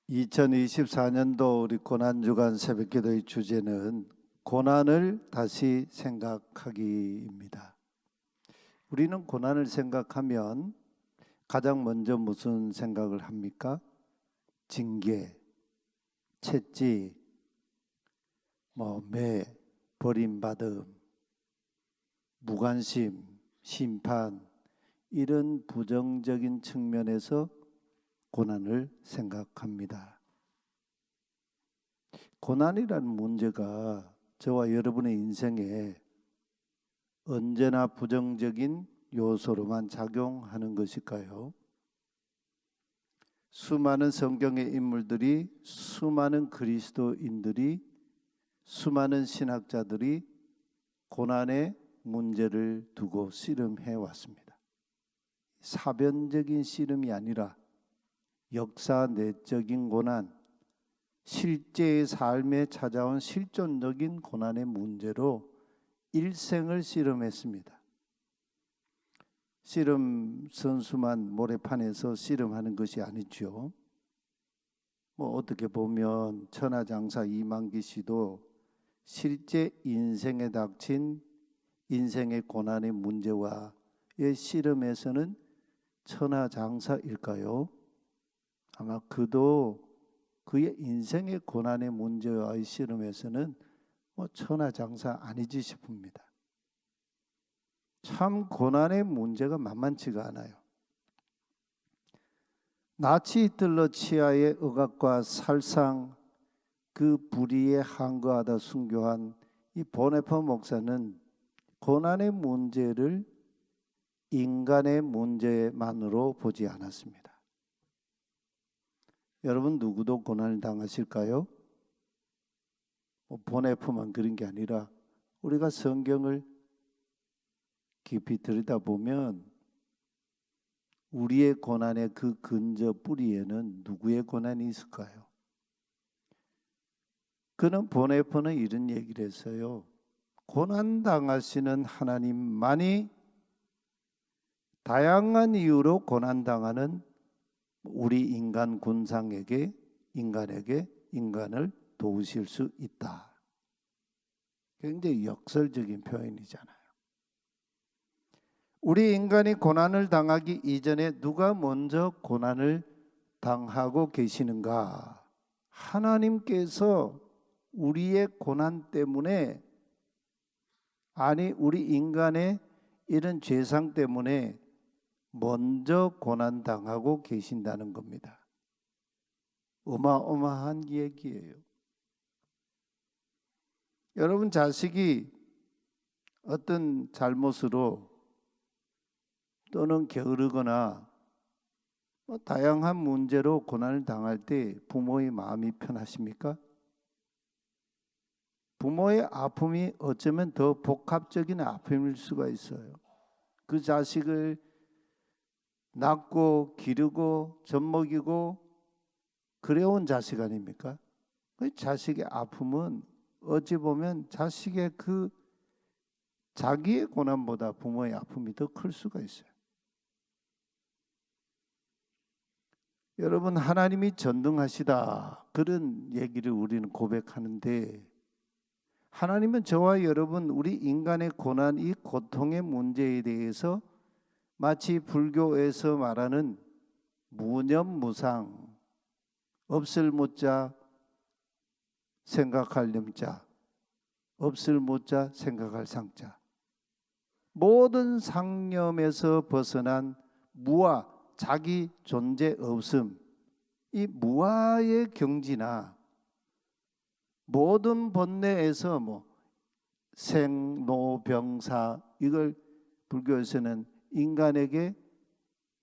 2024년도 우리 고난주간 새벽기도의 주제는 고난을 다시 생각하기입니다. 우리는 고난을 생각하면 가장 먼저 무슨 생각을 합니까? 징계, 채찍, 매, 버림받음, 무관심, 심판, 이런 부정적인 측면에서 고난을 생각합니다. 고난이라는 문제가 저와 여러분의 인생에 언제나 부정적인 요소로만 작용하는 것일까요? 수많은 성경의 인물들이, 수많은 그리스도인들이, 수많은 신학자들이 고난의 문제를 두고 씨름해 왔습니다. 사변적인 씨름이 아니라 역사 내적인 고난, 실제의 삶에 찾아온 실존적인 고난의 문제로 일생을 씨름했습니다. 씨름 선수만 모래판에서 씨름하는 것이 아니죠. 어떻게 보면 천하장사 이만기 씨도 실제 인생에 닥친 인생의 고난의 문제와의 씨름에서는 천하장사일까요? 아마 그도 그의 인생의 고난의 문제와의 씨름에서는 천하장사 아니지 싶습니다. 참 고난의 문제가 만만치가 않아요. 나치 히틀러 치하의 억압과 살상 그 불의에 항거하다 순교한 이 보네퍼 목사는 고난의 문제를 인간의 문제만으로 보지 않았습니다. 여러분 누구도 고난을 당하실까요? 보네퍼만 그런 게 아니라 우리가 성경을 깊이 들여다보면 우리의 고난의 그 근저 뿌리에는 누구의 고난이 있을까요? 그는 보네퍼는 이런 얘기를 했어요. 고난 당하시는 하나님만이 다양한 이유로 고난 당하는 우리 인간 군상에게 인간을 도우실 수 있다. 굉장히 역설적인 표현이잖아요. 우리 인간이 고난을 당하기 이전에 누가 먼저 고난을 당하고 계시는가? 하나님께서 우리의 고난 때문에, 우리 인간의 이런 죄상 때문에 먼저 고난 당하고 계신다는 겁니다. 어마어마한 얘기예요. 여러분 자식이 어떤 잘못으로 또는 게으르거나 다양한 문제로 고난을 당할 때 부모의 마음이 편하십니까? 부모의 아픔이 어쩌면 더 복합적인 아픔일 수가 있어요. 그 자식을 낳고 기르고 젖먹이고 그래온 자식 아닙니까? 그 자식의 아픔은 어찌 보면 자식의 그 자기의 고난보다 부모의 아픔이 더 클 수가 있어요. 여러분 하나님이 전능하시다 그런 얘기를 우리는 고백하는데 하나님은 저와 여러분 우리 인간의 고난, 이 고통의 문제에 대해서 마치 불교에서 말하는 무념무상, 없을 무자 생각할 염자, 없을 무자 생각할 상자, 모든 상념에서 벗어난 무아, 자기 존재 없음, 이 무아의 경지나 모든 번뇌에서 생로병사, 이걸 불교에서는 인간에게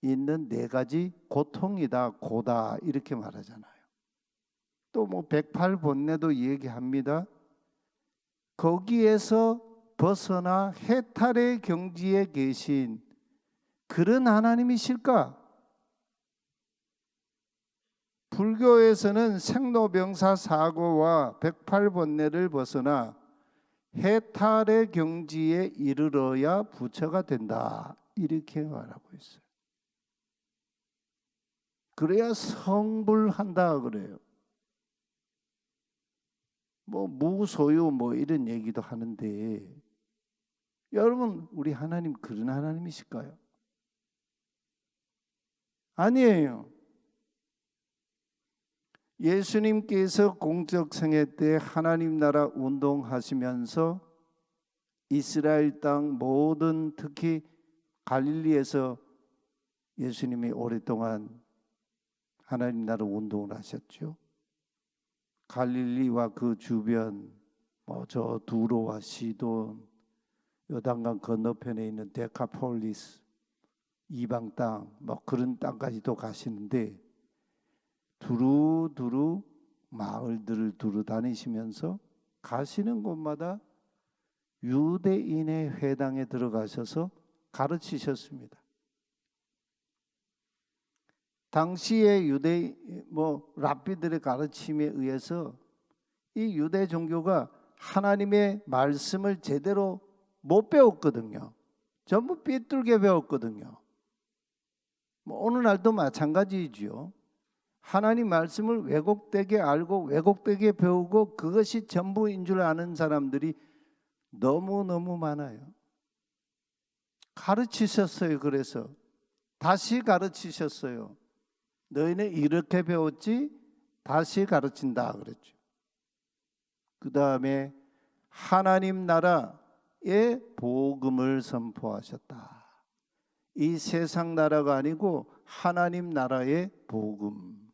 있는 네 가지 고통이다, 고다 이렇게 말하잖아요. 또 108번뇌도 얘기합니다. 거기에서 벗어나 해탈의 경지에 계신 그런 하나님이실까? 불교에서는 생로병사 사고와 108번뇌를 벗어나 해탈의 경지에 이르러야 부처가 된다 이렇게 말하고 있어요. 그래야 성불한다 그래요. 뭐 무소유 뭐 이런 얘기도 하는데, 여러분 우리 하나님 그런 하나님이실까요? 아니에요. 예수님께서 공적 생애 때 하나님 나라 운동하시면서 이스라엘 땅 모든, 특히 갈릴리에서 예수님이 오랫동안 하나님 나라 운동을 하셨죠. 갈릴리와 그 주변, 저 두로와 시돈, 요단강 건너편에 있는 데카폴리스, 이방 땅, 그런 땅까지도 가시는데, 두루두루 마을들을 두루 다니시면서 가시는 곳마다 유대인의 회당에 들어가셔서 가르치셨습니다. 당시의 랍비들의 가르침에 의해서 이 유대 종교가 하나님의 말씀을 제대로 못 배웠거든요. 전부 삐뚤게 배웠거든요. 오늘날도 마찬가지지요. 하나님 말씀을 왜곡되게 알고 왜곡되게 배우고 그것이 전부인 줄 아는 사람들이 너무너무 많아요. 가르치셨어요. 그래서 다시 가르치셨어요. 너희는 이렇게 배웠지 다시 가르친다 그랬죠. 그 다음에 하나님 나라의 복음을 선포하셨다. 이 세상 나라가 아니고 하나님 나라의 복음.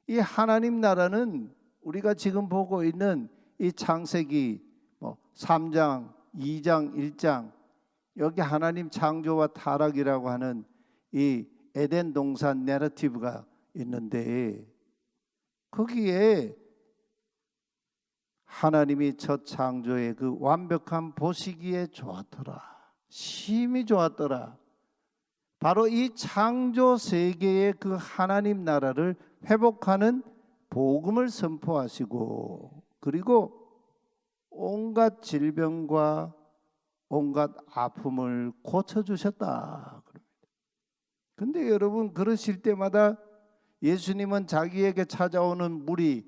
이 하나님 나라는 우리가 지금 보고 있는 이 창세기 3장, 2장, 1장, 여기 하나님 창조와 타락이라고 하는 이 에덴 동산 내러티브가 있는데, 거기에 하나님이 첫 창조의 그 완벽한 보시기에 좋았더라, 심히 좋았더라. 바로 이 창조 세계의 그 하나님 나라를 회복하는 복음을 선포하시고, 그리고 온갖 질병과 온갖 아픔을 고쳐주셨다. 그런데 여러분, 그러실 때마다 예수님은 자기에게 찾아오는 무리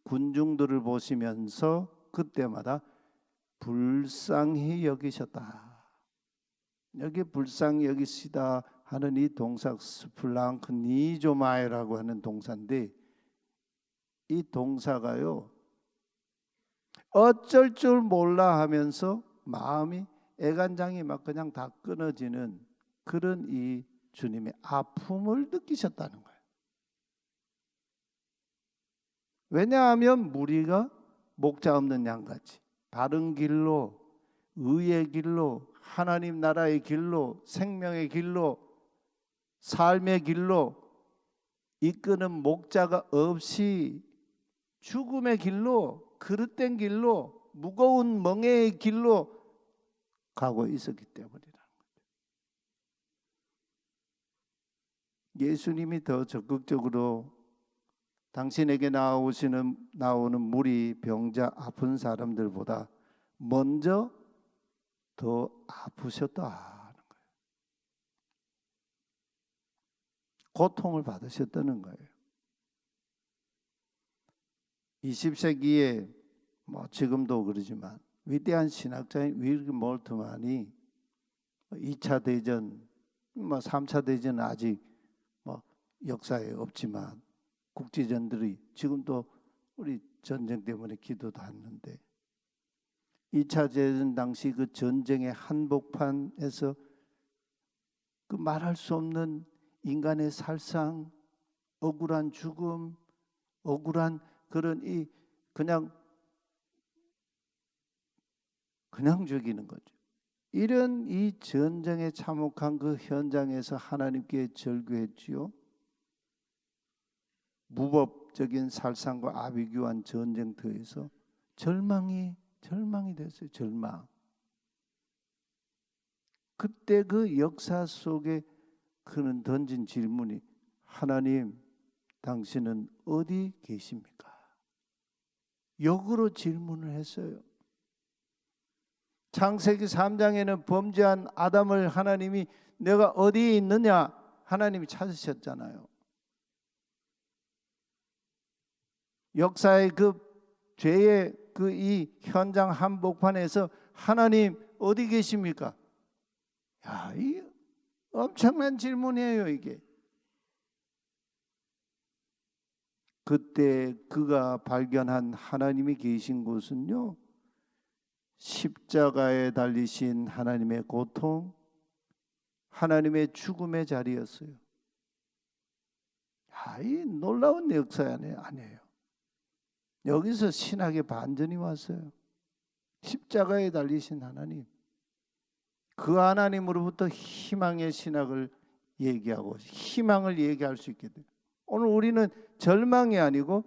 군중들을 보시면서 그때마다 불쌍히 여기셨다. 여기 불쌍히 여기시다 하는 이 동사 스플랑크 니조마이라고 하는 동사인데, 이 동사가요, 어쩔 줄 몰라 하면서 마음이 애간장이 막 그냥 다 끊어지는 그런 이 주님의 아픔을 느끼셨다는 거예요. 왜냐하면 무리가 목자 없는 양같이 바른 길로, 의의 길로, 하나님 나라의 길로, 생명의 길로, 삶의 길로 이끄는 목자가 없이 죽음의 길로, 그릇된 길로, 무거운 멍에의 길로 가고 있었기 때문이라는 거죠. 예수님이 더 적극적으로 당신에게 나오는 무리, 병자, 아픈 사람들보다 먼저 더 아프셨다는 거예요. 고통을 받으셨다는 거예요. 20세기에 지금도 그러지만 위대한 신학자인 윌리 몰트만이 2차 대전, 3차 대전은 아직 역사에 없지만 국지전들이 지금도 우리 전쟁 때문에 기도도 하는데, 2차 대전 당시 그 전쟁의 한복판에서 그 말할 수 없는 인간의 살상, 억울한 죽음, 억울한 그런 이 그냥 죽이는 거죠. 이런 이 전쟁에 참혹한 그 현장에서 하나님께 절규했지요. 무법적인 살상과 아비규환 전쟁터에서 절망이 됐어요. 절망. 그때 그 역사 속에 그는 던진 질문이, 하나님, 당신은 어디 계십니까? 역으로 질문을 했어요. 창세기 3장에는 범죄한 아담을 하나님이 내가 어디에 있느냐 하나님이 찾으셨잖아요. 역사의 그 죄의 그 이 현장 한복판에서 하나님 어디 계십니까? 야, 이 엄청난 질문이에요, 이게. 그때 그가 발견한 하나님이 계신 곳은요, 십자가에 달리신 하나님의 고통, 하나님의 죽음의 자리였어요. 이 놀라운 역사 아니에요. 여기서 신학의 반전이 왔어요. 십자가에 달리신 하나님, 그 하나님으로부터 희망의 신학을 얘기하고 희망을 얘기할 수 있게 돼요. 오늘 우리는 절망이 아니고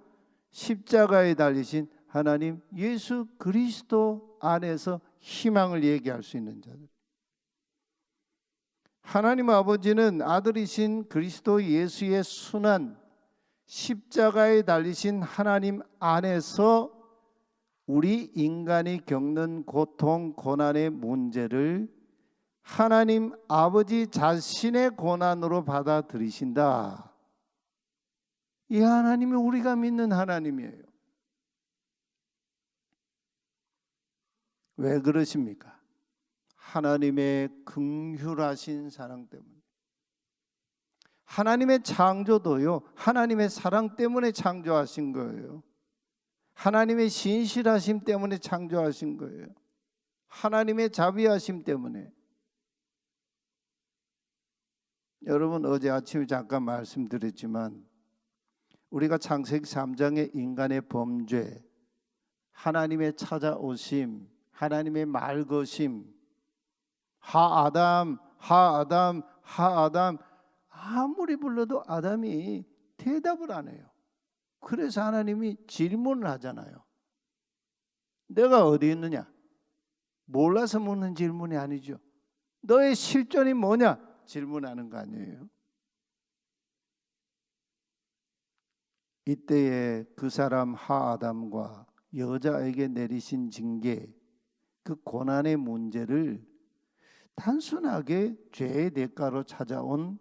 십자가에 달리신 하나님 예수 그리스도 안에서 희망을 얘기할 수 있는 자들. 하나님 아버지는 아들이신 그리스도 예수의 순환, 십자가에 달리신 하나님 안에서 우리 인간이 겪는 고통, 고난의 문제를 하나님 아버지 자신의 고난으로 받아들이신다. 이 하나님이 우리가 믿는 하나님이에요. 왜 그러십니까? 하나님의 긍휼하신 사랑 때문에. 하나님의 창조도요, 하나님의 사랑 때문에 창조하신 거예요. 하나님의 신실하심 때문에 창조하신 거예요. 하나님의 자비하심 때문에. 여러분, 어제 아침에 잠깐 말씀드렸지만 우리가 창세기 3장의 인간의 범죄, 하나님의 찾아오심, 하나님의 말거심, 하아담, 하아담, 하아담, 아무리 불러도 아담이 대답을 안 해요. 그래서 하나님이 질문을 하잖아요. 내가 어디 있느냐? 몰라서 묻는 질문이 아니죠. 너의 실존이 뭐냐? 질문하는 거 아니에요. 이때에 그 사람 하아담과 여자에게 내리신 징계, 그 고난의 문제를 단순하게 죄의 대가로 찾아온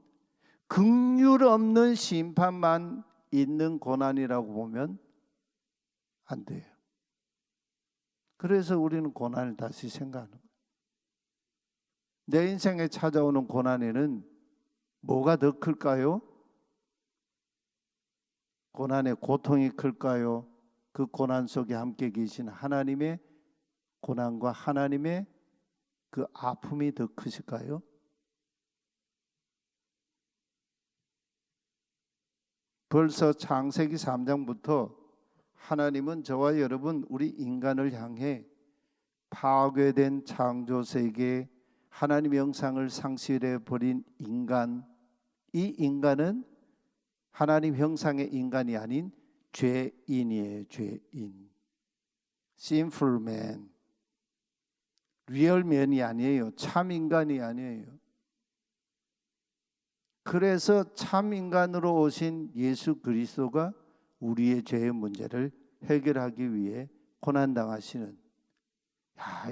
긍휼 없는 심판만 있는 고난이라고 보면 안 돼요. 그래서 우리는 고난을 다시 생각하는 거예요. 내 인생에 찾아오는 고난에는 뭐가 더 클까요? 고난의 고통이 클까요? 그 고난 속에 함께 계신 하나님의 고난과 하나님의 그 아픔이 더 크실까요? 벌써 창세기 3장부터 하나님은 저와 여러분 우리 인간을 향해 파괴된 창조세계, 하나님의 형상을 상실해 버린 인간, 이 인간은 하나님 형상의 인간이 아닌 죄인이에요. 죄인. Sinful man. 리얼 맨이 아니에요. 참 인간이 아니에요. 그래서 참 인간으로 오신 예수 그리스도가 우리의 죄의 문제를 해결하기 위해 고난당하시는,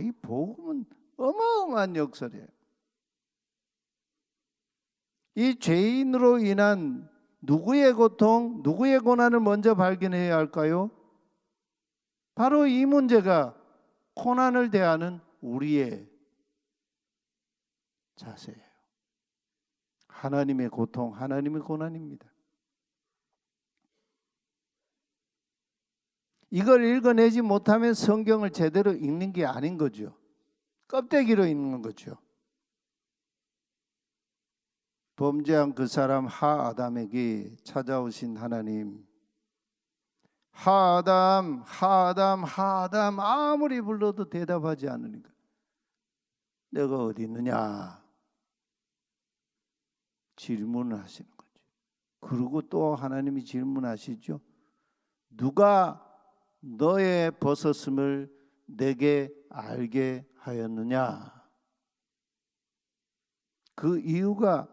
이 복음은 어마어마한 역설이에요. 이 죄인으로 인한 누구의 고통, 누구의 고난을 먼저 발견해야 할까요? 바로 이 문제가 고난을 대하는 우리의 자세예요. 하나님의 고통, 하나님의 고난입니다. 이걸 읽어내지 못하면 성경을 제대로 읽는 게 아닌 거죠. 껍데기로 읽는 거죠. 범죄한 그 사람 하아담에게 찾아오신 하나님, 하아담, 하아담, 하아담 아무리 불러도 대답하지 않으니까 내가 어디 있느냐 질문을 하시는 거죠. 그리고 또 하나님이 질문하시죠. 누가 너의 벗었음을 내게 알게 하였느냐? 그 이유가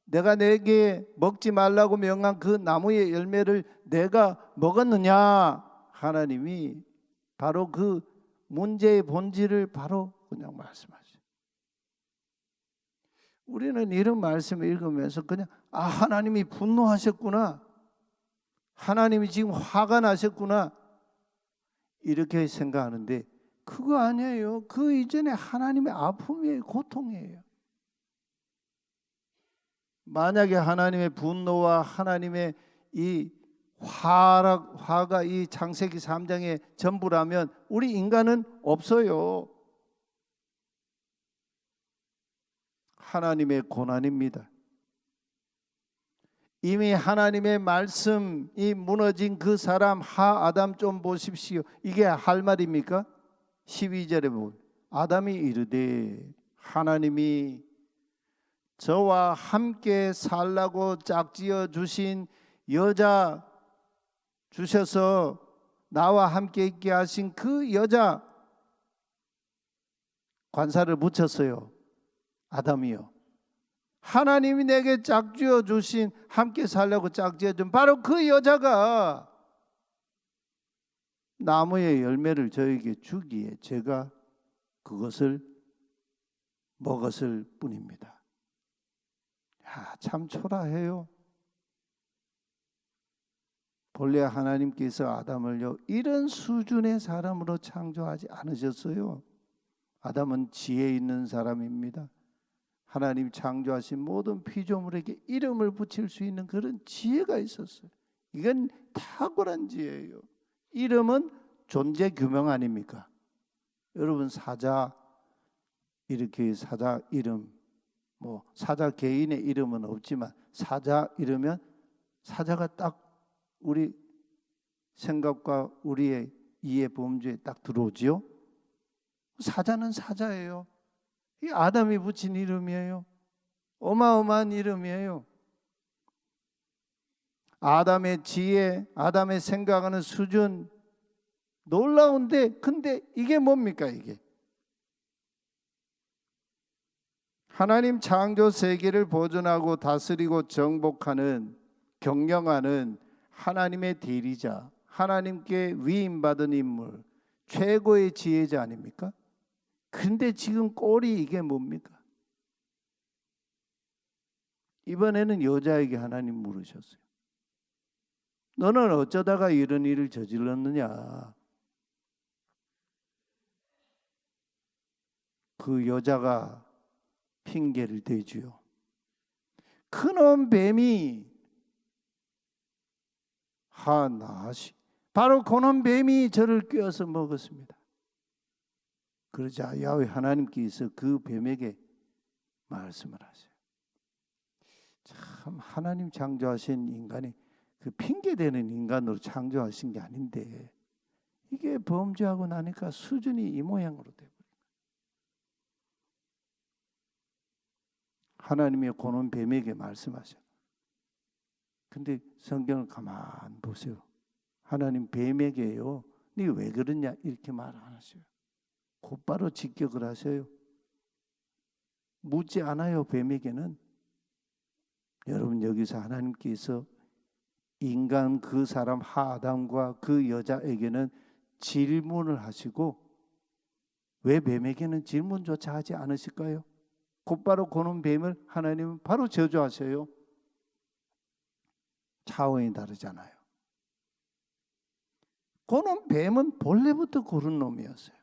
내가 내게 먹지 말라고 명한 그 나무의 열매를 내가 먹었느냐? 하나님이 바로 그 문제의 본질을 바로 그냥 말씀하셔요. 우리는 이런 말씀을 읽으면서 그냥 하나님이 분노하셨구나, 하나님이 지금 화가 나셨구나 이렇게 생각하는데 그거 아니에요. 그 이전에 하나님의 아픔이에요. 고통이에요. 만약에 하나님의 분노와 하나님의 이 화가 이 창세기 3장의 전부라면 우리 인간은 없어요. 하나님의 고난입니다. 이미 하나님의 말씀이 무너진 그 사람 아담 좀 보십시오. 이게 할 말입니까? 12절에 보면 아담이 이르되 하나님이 저와 함께 살라고 짝지어 주신 여자 주셔서 나와 함께 있게 하신 그 여자 관사를 붙였어요. 아담이요. 하나님이 내게 짝지어 주신 함께 살려고 짝지어 준 바로 그 여자가 나무의 열매를 저에게 주기에 제가 그것을 먹었을 뿐입니다. 야, 참 초라해요. 본래 하나님께서 아담을요 이런 수준의 사람으로 창조하지 않으셨어요. 아담은 지혜 있는 사람입니다. 하나님 창조하신 모든 피조물에게 이름을 붙일 수 있는 그런 지혜가 있었어요. 이건 탁월한 지혜예요. 이름은 존재 규명 아닙니까? 여러분 사자 이렇게 사자 이름 뭐 사자 개인의 이름은 없지만 사자 이러면 사자가 딱 우리 생각과 우리의 이해 범주에 딱 들어오지요. 사자는 사자예요. 이 아담이 붙인 이름이에요. 어마어마한 이름이에요. 아담의 지혜, 아담의 생각하는 수준 놀라운데 근데 이게 뭡니까 이게? 하나님 창조 세계를 보존하고 다스리고 정복하는 경영하는 하나님의 대리자, 하나님께 위임받은 인물, 최고의 지혜자 아닙니까? 근데 지금 꼴이 이게 뭡니까? 이번에는 여자에게 하나님 물으셨어요. 너는 어쩌다가 이런 일을 저질렀느냐? 그 여자가 핑계를 대지요. 그놈 뱀이 하나시 바로 그놈 뱀이 저를 꿰어서 먹었습니다. 그러자 야훼 하나님께서 그 뱀에게 말씀을 하세요. 참 하나님 창조하신 인간이 그 핑계대는 인간으로 창조하신 게 아닌데 이게 범죄하고 나니까 수준이 이 모양으로 돼버려요. 하나님이 고는 뱀에게 말씀하셔요. 근데 성경을 가만 보세요. 하나님 뱀에게요. 네 왜 그러냐 이렇게 말 안 하셔요. 곧바로 직격을 하셔요. 묻지 않아요. 뱀에게는. 여러분 여기서 하나님께서 인간 그 사람 아담과 그 여자에게는 질문을 하시고 왜 뱀에게는 질문조차 하지 않으실까요? 곧바로 고는 뱀을 하나님은 바로 저주하셔요. 차원이 다르잖아요. 고는 뱀은 본래부터 고른 놈이었어요.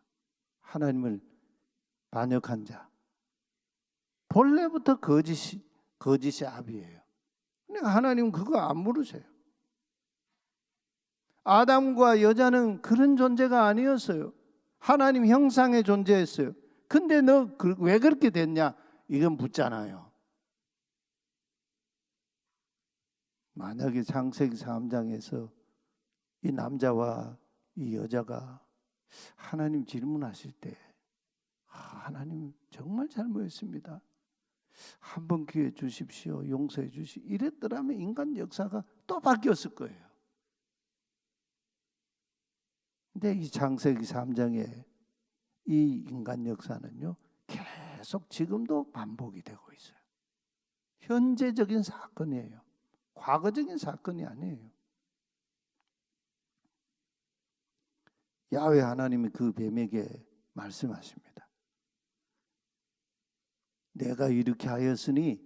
하나님을 반역한 자. 본래부터 거짓이 압이에요. 그러니까 하나님은 그거 안 물으세요. 아담과 여자는 그런 존재가 아니었어요. 하나님 형상의 존재였어요. 근데 너 왜 그렇게 됐냐? 이건 묻잖아요. 만약에 창세기 3장에서 이 남자와 이 여자가 하나님 질문하실 때 하나님 정말 잘못했습니다. 한번 기회 주십시오. 용서해 주시. 이랬더라면 인간 역사가 또 바뀌었을 거예요. 근데 이 창세기 3장의 이 인간 역사는요. 계속 지금도 반복이 되고 있어요. 현재적인 사건이에요. 과거적인 사건이 아니에요. 야훼 하나님이 그 뱀에게 말씀하십니다. 내가 이렇게 하였으니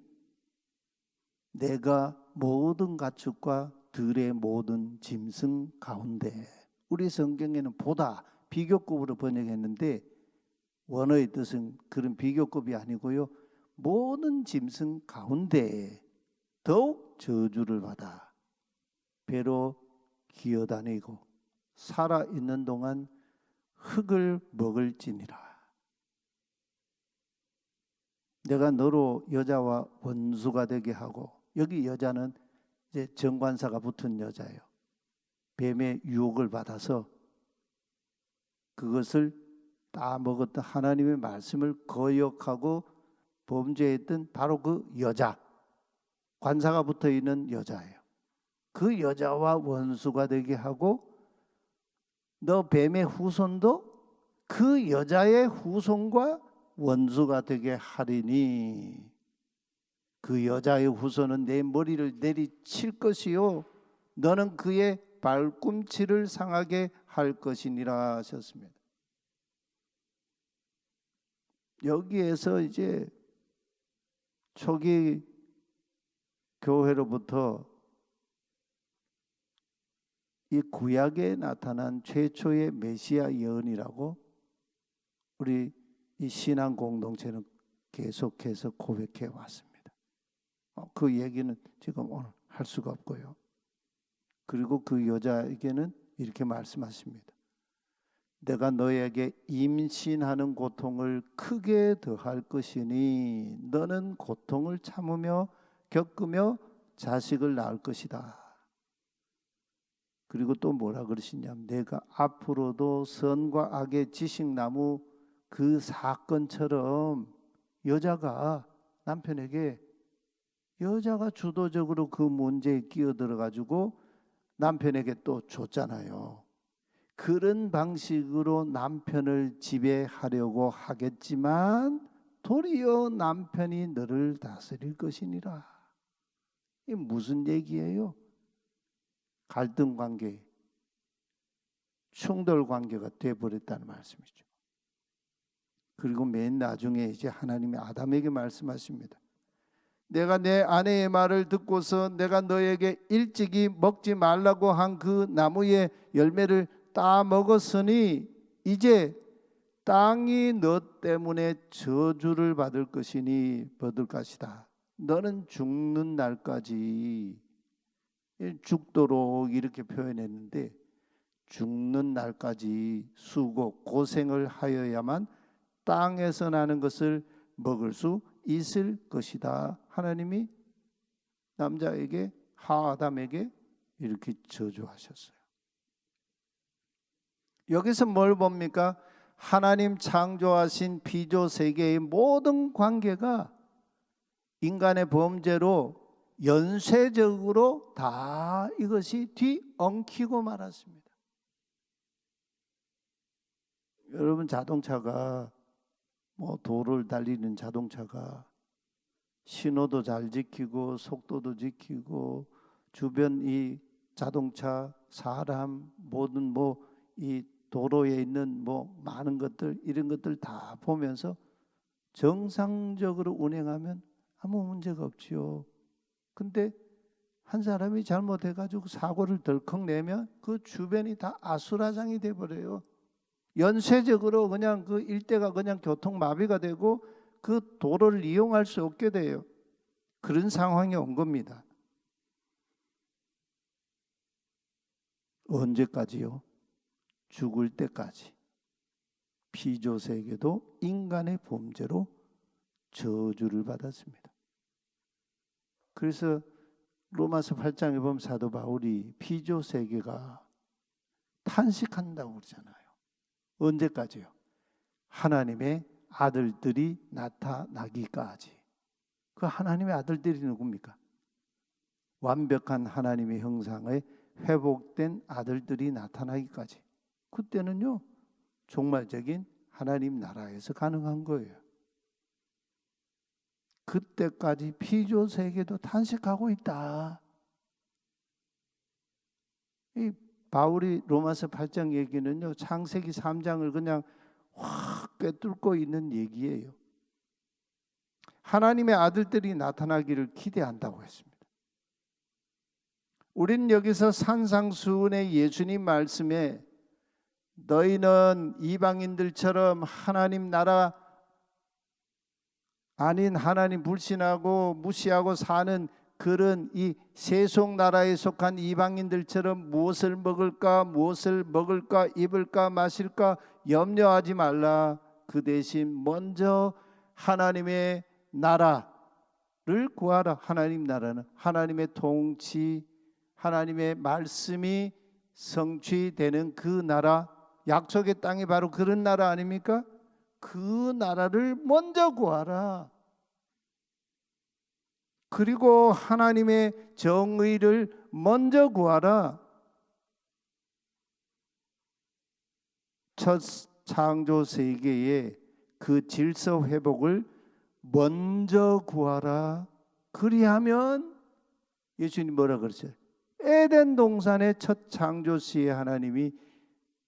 내가 모든 가축과 들의 모든 짐승 가운데. 우리 성경에는 보다 비교급으로 번역했는데 원어의 뜻은 그런 비교급이 아니고요. 모든 짐승 가운데 더욱 저주를 받아 배로 기어다니고 살아있는 동안 흙을 먹을지니라. 내가 너로 여자와 원수가 되게 하고, 여기 여자는 이제 정관사가 붙은 여자예요. 뱀의 유혹을 받아서 그것을 다 먹었던 하나님의 말씀을 거역하고 범죄했던 바로 그 여자, 관사가 붙어 있는 여자예요. 그 여자와 원수가 되게 하고, 너 뱀의 후손도 그 여자의 후손과 원수가 되게 하리니, 그 여자의 후손은 내 머리를 내리칠 것이요 너는 그의 발꿈치를 상하게 할 것이니라 하셨습니다. 여기에서 이제 초기 교회로부터 이 구약에 나타난 최초의 메시아 예언이라고 우리 이 신앙 공동체는 계속해서 고백해 왔습니다. 그 얘기는 지금 오늘 할 수가 없고요. 그리고 그 여자에게는 이렇게 말씀하십니다. 내가 너에게 임신하는 고통을 크게 더할 것이니 너는 고통을 참으며 겪으며 자식을 낳을 것이다. 그리고 또 뭐라 그러시냐면 내가 앞으로도 선과 악의 지식나무 그 사건처럼 여자가 남편에게, 여자가 주도적으로 그 문제에 끼어들어 가지고 남편에게 또 줬잖아요. 그런 방식으로 남편을 지배하려고 하겠지만 도리어 남편이 너를 다스릴 것이니라. 이게 무슨 얘기예요? 갈등 관계, 충돌 관계가 되어버렸다는 말씀이죠. 그리고 맨 나중에 이제 하나님이 아담에게 말씀하십니다. 내가 내 아내의 말을 듣고서 내가 너에게 일찍이 먹지 말라고 한 그 나무의 열매를 따 먹었으니 이제 땅이 너 때문에 저주를 받을 것이다. 너는 죽는 날까지, 죽도록 이렇게 표현했는데 죽는 날까지 수고 고생을 하여야만 땅에서 나는 것을 먹을 수 있을 것이다. 하나님이 남자에게, 아담에게 이렇게 저주하셨어요. 여기서 뭘 봅니까? 하나님 창조하신 피조 세계의 모든 관계가 인간의 범죄로 연쇄적으로 다 이것이 뒤엉키고 말았습니다. 여러분, 자동차가 도로를 달리는 자동차가 신호도 잘 지키고 속도도 지키고 주변 이 자동차, 사람, 모든 이 도로에 있는 많은 것들, 이런 것들 다 보면서 정상적으로 운행하면 아무 문제가 없지요. 근데 한 사람이 잘못해가지고 사고를 덜컥 내면 그 주변이 다 아수라장이 돼버려요. 연쇄적으로 그냥 그 일대가 그냥 교통 마비가 되고 그 도로를 이용할 수 없게 돼요. 그런 상황이 온 겁니다. 언제까지요? 죽을 때까지. 피조 세계도 인간의 범죄로 저주를 받았습니다. 그래서 로마서 8장에 보면 사도 바울이 피조 세계가 탄식한다고 그러잖아요. 언제까지요? 하나님의 아들들이 나타나기까지. 그 하나님의 아들들이 누굽니까? 완벽한 하나님의 형상의 회복된 아들들이 나타나기까지. 그때는요, 종말적인 하나님 나라에서 가능한 거예요. 그때까지 피조 세계도 탄식하고 있다. 이 바울이 로마서 8장 얘기는요, 창세기 3장을 그냥 확 꿰뚫고 있는 얘기예요. 하나님의 아들들이 나타나기를 기대한다고 했습니다. 우린 여기서 산상수훈의 예수님 말씀에 너희는 이방인들처럼 하나님 나라 아닌 하나님 불신하고 무시하고 사는 그런 이 세속 나라에 속한 이방인들처럼 무엇을 먹을까 입을까 마실까 염려하지 말라. 그 대신 먼저 하나님의 나라를 구하라. 하나님 나라는 하나님의 통치, 하나님의 말씀이 성취되는 그 나라, 약속의 땅이 바로 그런 나라 아닙니까? 그 나라를 먼저 구하라. 그리고 하나님의 정의를 먼저 구하라. 첫 창조 세계의 그 질서 회복을 먼저 구하라. 그리하면 예수님 뭐라 그러세요? 에덴 동산의 첫 창조 시에 하나님이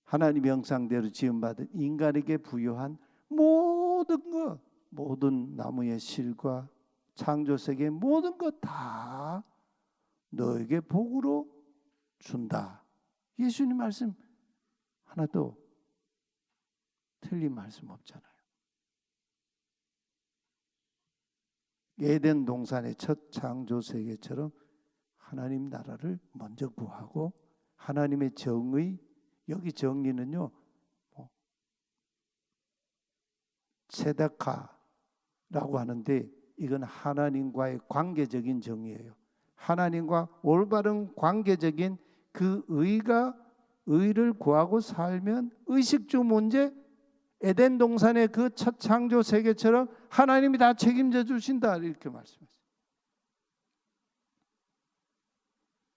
하나님 형상대로 지음받은 인간에게 부여한 모든 것, 모든 나무의 실과 창조 세계의 모든 것 다 너에게 복으로 준다. 예수님 말씀 하나도 틀린 말씀 없잖아요. 에덴 동산의 첫 창조 세계처럼 하나님 나라를 먼저 구하고 하나님의 정의, 여기 정의는요 체다카라고 하는데 이건 하나님과의 관계적인 정의예요. 하나님과 올바른 관계적인 그 의를 구하고 살면 의식주 문제, 에덴 동산의 그 첫 창조 세계처럼 하나님이 다 책임져 주신다 이렇게 말씀했어요.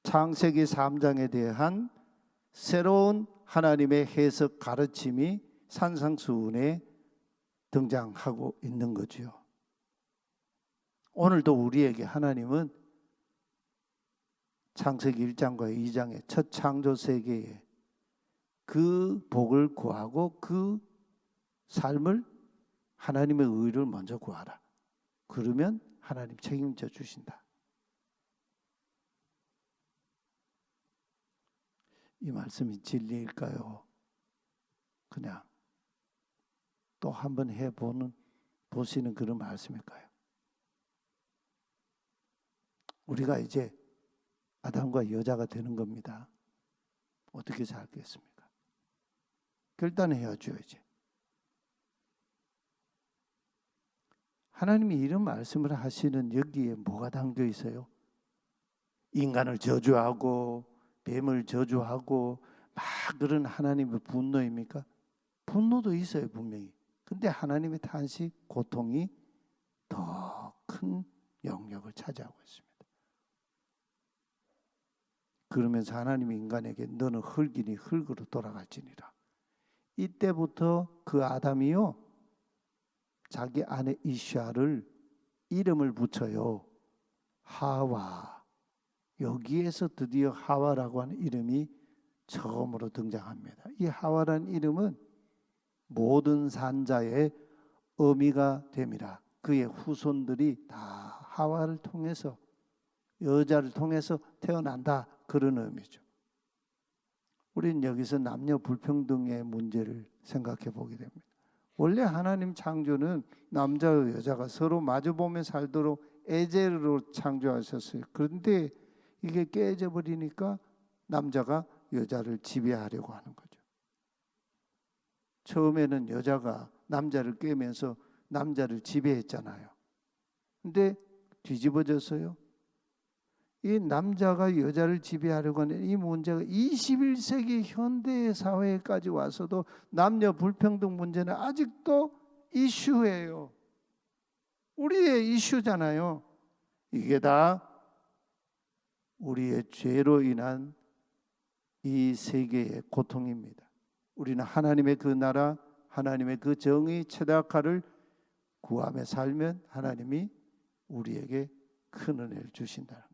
창세기 3장에 대한 새로운 하나님의 해석 가르침이 산상수훈에 등장하고 있는 거죠. 오늘도 우리에게 하나님은 창세기 1장과 2장의 첫 창조 세계에 그 복을 구하고 그 삶을 하나님의 의를 먼저 구하라. 그러면 하나님 책임져 주신다. 이 말씀이 진리일까요? 그냥 또 한번 보시는 그런 말씀일까요? 우리가 이제 아담과 여자가 되는 겁니다. 어떻게 살겠습니까? 결단해야죠 이제. 하나님이 이런 말씀을 하시는 여기에 뭐가 담겨 있어요? 인간을 저주하고 뱀을 저주하고 막 그런 하나님의 분노입니까? 분노도 있어요 분명히. 근데 하나님의 탄식, 고통이 더 큰 영역을 차지하고 있습니다. 그러면서 하나님이 인간에게 너는 흙이니 흙으로 돌아갈지니라. 이때부터 그 아담이요 자기 아내 이샤를 이름을 붙여요. 하와. 여기에서 드디어 하와라고 하는 이름이 처음으로 등장합니다. 이 하와라는 이름은 모든 산자의 의미가 됩니다. 그의 후손들이 다 하와를 통해서 여자를 통해서 태어난다 그런 의미죠. 우리는 여기서 남녀 불평등의 문제를 생각해 보게 됩니다. 원래 하나님 창조는 남자와 여자가 서로 마주보며 살도록 에제르로 창조하셨어요. 그런데 이게 깨져 버리니까 남자가 여자를 지배하려고 하는 거죠. 처음에는 여자가 남자를 꿰면서 남자를 지배했잖아요. 근데 뒤집어졌어요. 이 남자가 여자를 지배하려고 하는 이 문제가 21세기 현대 사회까지 와서도 남녀 불평등 문제는 아직도 이슈예요. 우리의 이슈잖아요. 이게 다 우리의 죄로 인한 이 세계의 고통입니다. 우리는 하나님의 그 나라, 하나님의 그 정의 체다카를 구하며 살면 하나님이 우리에게 큰 은혜를 주신다.